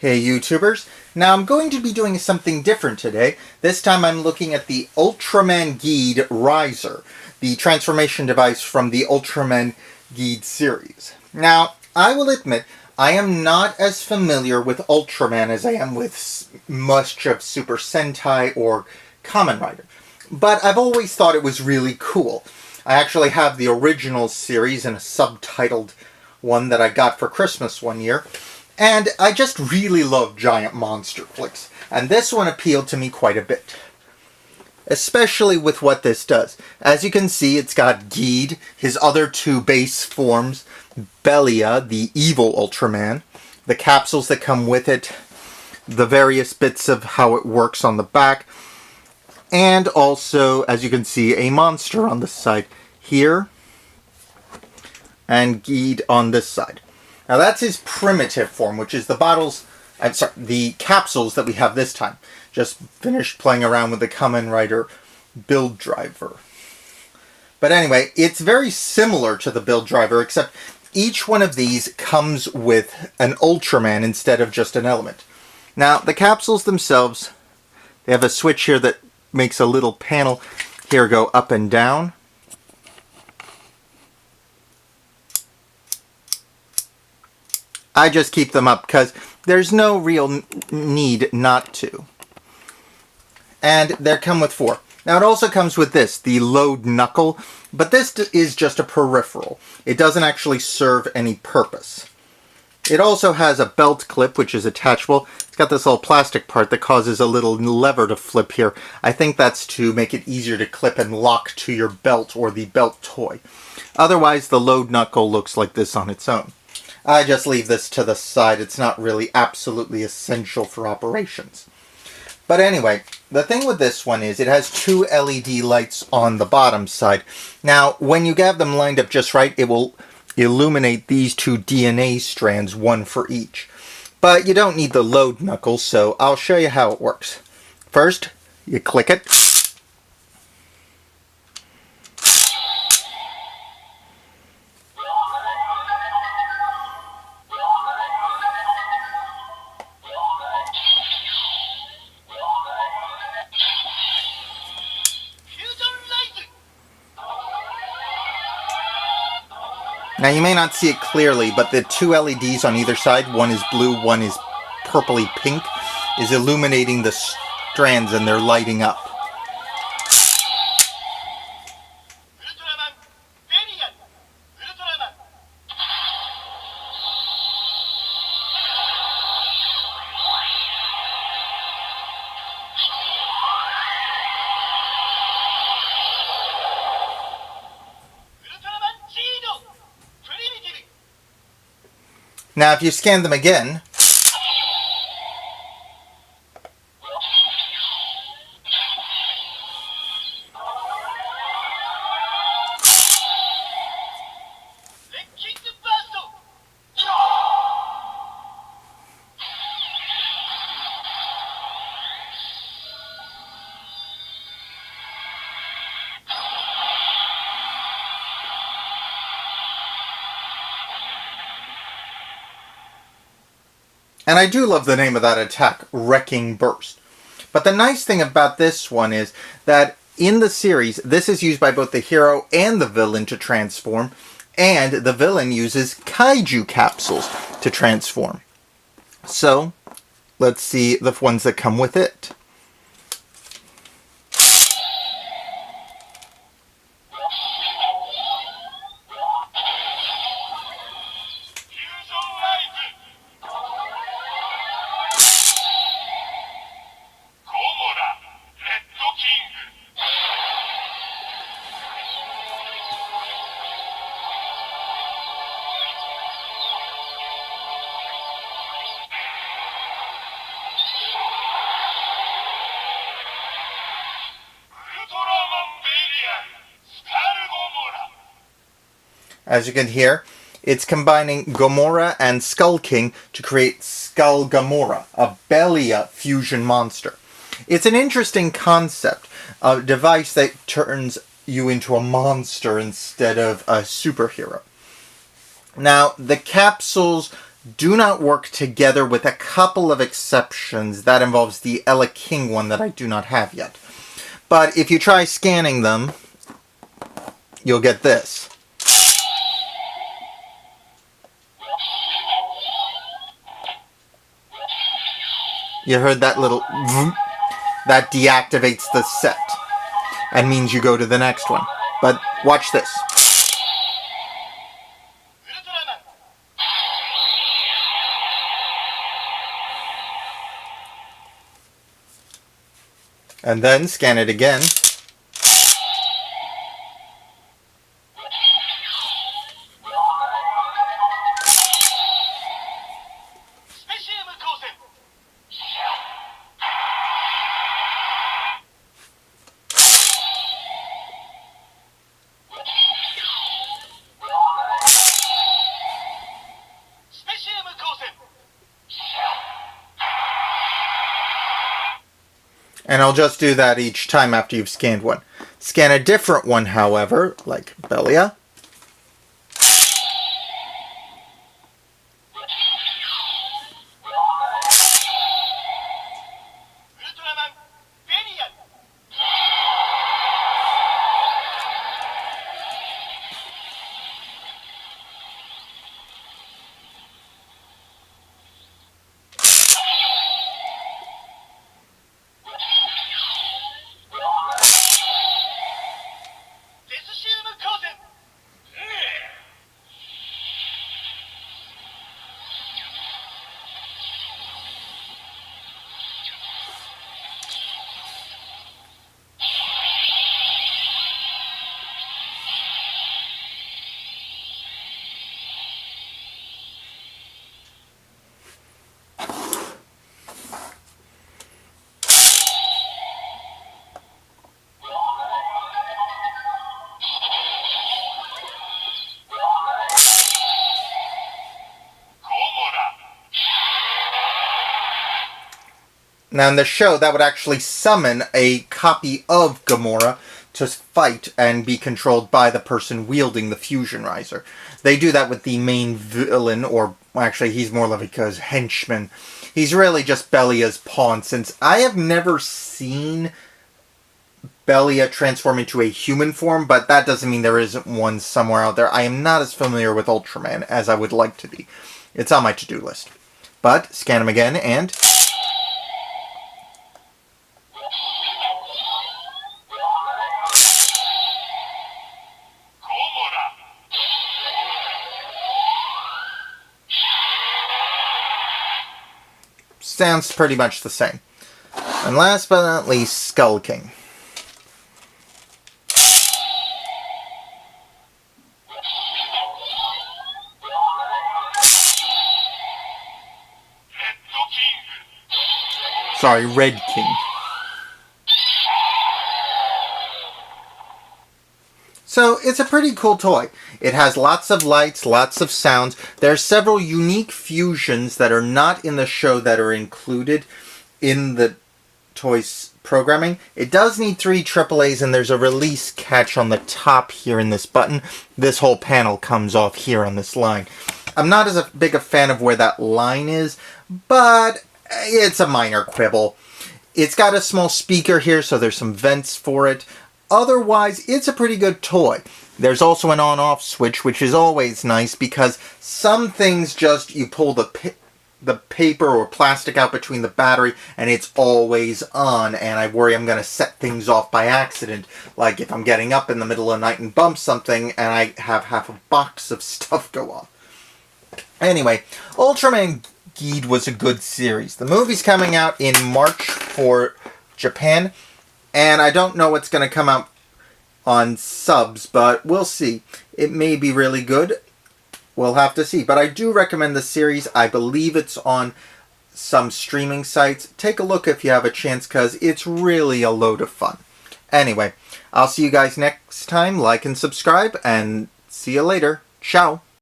Hey YouTubers, now I'm going to be doing something different today. This time I'm looking at the Ultraman Geed Riser, the transformation device from the Ultraman Geed series. Now, I will admit, I am not as familiar with Ultraman as I am with much of Super Sentai or Kamen Rider, but I've always thought it was really cool. I actually have the original series in a subtitled one that I got for Christmas one year. And I just really love giant monster flicks, and this one appealed to me quite a bit. Especially with what this does. As you can see, it's got Geed, his other two base forms, Belia, the evil Ultraman, the capsules that come with it, the various bits of how it works on the back, and also, as you can see, a monster on the side here, and Geed on this side. Now that's his primitive form, which is the capsules that we have this time. Just finished playing around with the Kamen Rider build driver. But anyway, it's very similar to the build driver, except each one of these comes with an Ultraman instead of just an element. Now, the capsules themselves, they have a switch here that makes a little panel here go up and down. I just keep them up because there's no real need not to. And they come with 4. Now it also comes with this, the load knuckle, but this is just a peripheral. It doesn't actually serve any purpose. It also has a belt clip, which is attachable. It's got this little plastic part that causes a little lever to flip here. I think that's to make it easier to clip and lock to your belt or the belt toy. Otherwise, the load knuckle looks like this on its own. I just leave this to the side. It's not really absolutely essential for operations. But anyway, the thing with this one is it has 2 LED lights on the bottom side. Now, when you have them lined up just right, it will illuminate these 2 DNA strands, one for each. But you don't need the load knuckle, so I'll show you how it works. First, you click it. Now you may not see it clearly, but the 2 LEDs on either side, one is blue, one is purpley pink, is illuminating the strands and they're lighting up. Now if you scan them again, and I do love the name of that attack, Wrecking Burst. But the nice thing about this one is that in the series, this is used by both the hero and the villain to transform, and the villain uses kaiju capsules to transform. So, let's see the ones that come with it. As you can hear, it's combining Gomorrah and Skull King to create Skull Gamora, a Belia fusion monster. It's an interesting concept, a device that turns you into a monster instead of a superhero. Now, the capsules do not work together with a couple of exceptions. That involves the Ella King one that I do not have yet. But if you try scanning them, you'll get this. You heard that little vroom? That deactivates the set and means you go to the next one. But watch this. And then scan it again. And I'll just do that each time after you've scanned one. Scan a different one, however, like Belia. Now in the show, that would actually summon a copy of Gamora to fight and be controlled by the person wielding the fusion riser. They do that with the main villain, or actually he's more like a henchman. He's really just Belia's pawn, since I have never seen Belia transform into a human form, but that doesn't mean there isn't one somewhere out there. I am not as familiar with Ultraman as I would like to be. It's on my to-do list. But, scan him again, and... sounds pretty much the same. And last but not least, Skull King. Sorry, Red King. So, it's a pretty cool toy. It has lots of lights, lots of sounds. There are several unique fusions that are not in the show that are included in the toy's programming. It does need 3 AAAs, and there's a release catch on the top here in this button. This whole panel comes off here on this line. I'm not as big a fan of where that line is, but it's a minor quibble. It's got a small speaker here, so there's some vents for it. Otherwise, it's a pretty good toy. There's also an on-off switch, which is always nice because some things just, you pull the paper or plastic out between the battery and it's always on, and I worry I'm going to set things off by accident, like if I'm getting up in the middle of the night and bump something and I have half a box of stuff go off. Anyway, Ultraman Geed was a good series. The movie's coming out in March for Japan, and I don't know what's going to come out on subs, but we'll see. It may be really good. We'll have to see. But I do recommend the series. I believe it's on some streaming sites. Take a look if you have a chance, because it's really a load of fun. Anyway, I'll see you guys next time. Like and subscribe, and see you later. Ciao.